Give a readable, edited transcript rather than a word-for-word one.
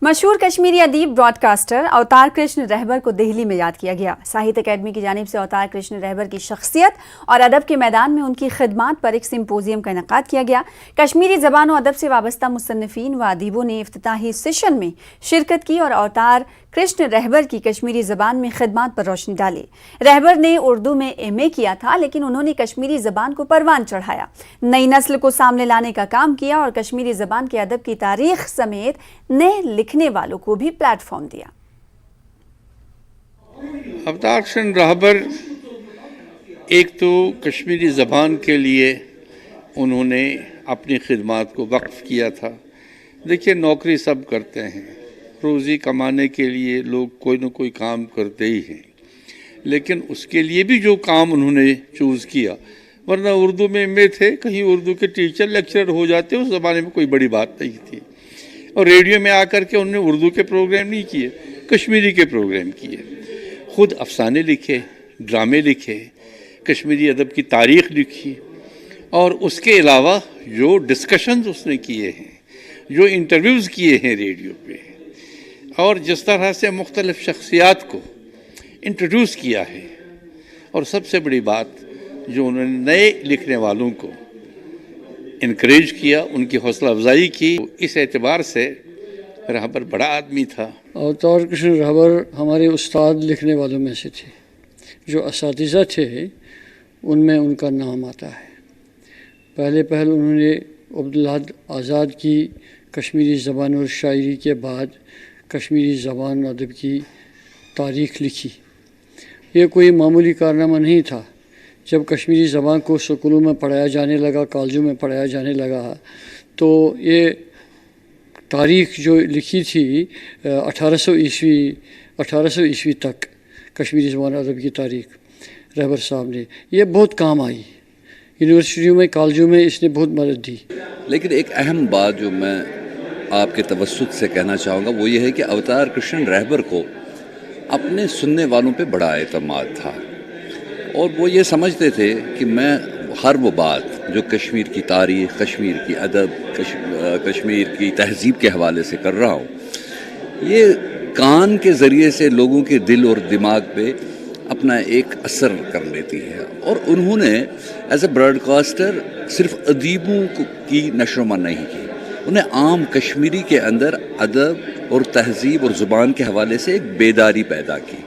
مشہور کشمیری ادیب Broad caster اوتار کرشن رہبر کو دہلی میں یاد کیا گیا۔ ساہتیہ اکیڈمی کی جانب سے اوتار کرشن رہبر کی شخصیت اور ادب کے میدان میں ان کی خدمات پر ایک سمپوزیم کا انعقاد کیا گیا۔ کشمیری زبان و ادب سے وابستہ مصنفین و ادیبوں نے افتتاحی سیشن میں شرکت کی اور اوتار کرشن رہبر کی کشمیری زبان میں خدمات پر روشنی ڈالی۔ رہبر نے اردو میں ایم اے کیا تھا، لیکن انہوں نے کشمیری زبان کو پروان چڑھایا، نئی نسل کو سامنے لانے کا کام کیا اور کشمیری زبان کے ادب کی تاریخ سمیت نئے لکھنے والوں کو بھی پلیٹ فارم دیا۔ اوتار کرشن رہبر ایک تو کشمیری زبان کے لیے انہوں نے اپنی خدمات کو وقف کیا تھا۔ دیکھیے، نوکری سب کرتے ہیں، روزی کمانے کے لیے لوگ کوئی نہ کوئی کام کرتے ہی ہیں، لیکن اس کے لیے بھی جو کام انہوں نے چوز کیا، ورنہ اردو میں ایم اے تھے، کہیں اردو کے ٹیچر لیکچرر ہو جاتے، اس زمانے میں کوئی بڑی بات نہیں تھی، اور ریڈیو میں آ کر کے انہوں نے اردو کے پروگرام نہیں کیے، کشمیری کے پروگرام کیے، خود افسانے لکھے، ڈرامے لکھے، کشمیری ادب کی تاریخ لکھی، اور اس کے علاوہ جو ڈسکشنز اس نے کیے ہیں، جو انٹرویوز کیے ہیں ریڈیو پہ، اور جس طرح سے مختلف شخصیات کو انٹروڈیوس کیا ہے، اور سب سے بڑی بات جو انہوں نے نئے لکھنے والوں کو انکریج کیا، ان کی حوصلہ افزائی کی، اس اعتبار سے رہبر بڑا آدمی تھا۔ اوتار کرشن رہبر ہمارے استاد لکھنے والوں میں سے تھے، جو اساتذہ تھے ان میں ان کا نام آتا ہے۔ پہل انہوں نے عبدالحد آزاد کی کشمیری زبان اور شاعری کے بعد کشمیری زبان و ادب کی تاریخ لکھی۔ یہ کوئی معمولی کارنامہ نہیں تھا۔ جب کشمیری زبان کو اسکولوں میں پڑھایا جانے لگا، کالجوں میں پڑھایا جانے لگا، تو یہ تاریخ جو لکھی تھی 1800 عیسوی تک، کشمیری زبان و ادب کی تاریخ رہبر صاحب نے، یہ بہت کام آئی۔ یونیورسٹیوں میں، کالجوں میں اس نے بہت مدد دی۔ لیکن ایک اہم بات جو میں آپ کے توسط سے کہنا چاہوں گا وہ یہ ہے کہ اوتار کرشن رہبر کو اپنے سننے والوں پہ بڑا اعتماد تھا، اور وہ یہ سمجھتے تھے کہ میں ہر وہ بات جو کشمیر کی تاریخ، کشمیر کی ادب، کشمیر کی تہذیب کے حوالے سے کر رہا ہوں، یہ کان کے ذریعے سے لوگوں کے دل اور دماغ پہ اپنا ایک اثر کر لیتی ہے۔ اور انہوں نے ایز اے براڈ کاسٹر صرف ادیبوں کی نشر و نما نہیں کی، انہیں عام کشمیری کے اندر ادب اور تہذیب اور زبان کے حوالے سے ایک بیداری پیدا کی۔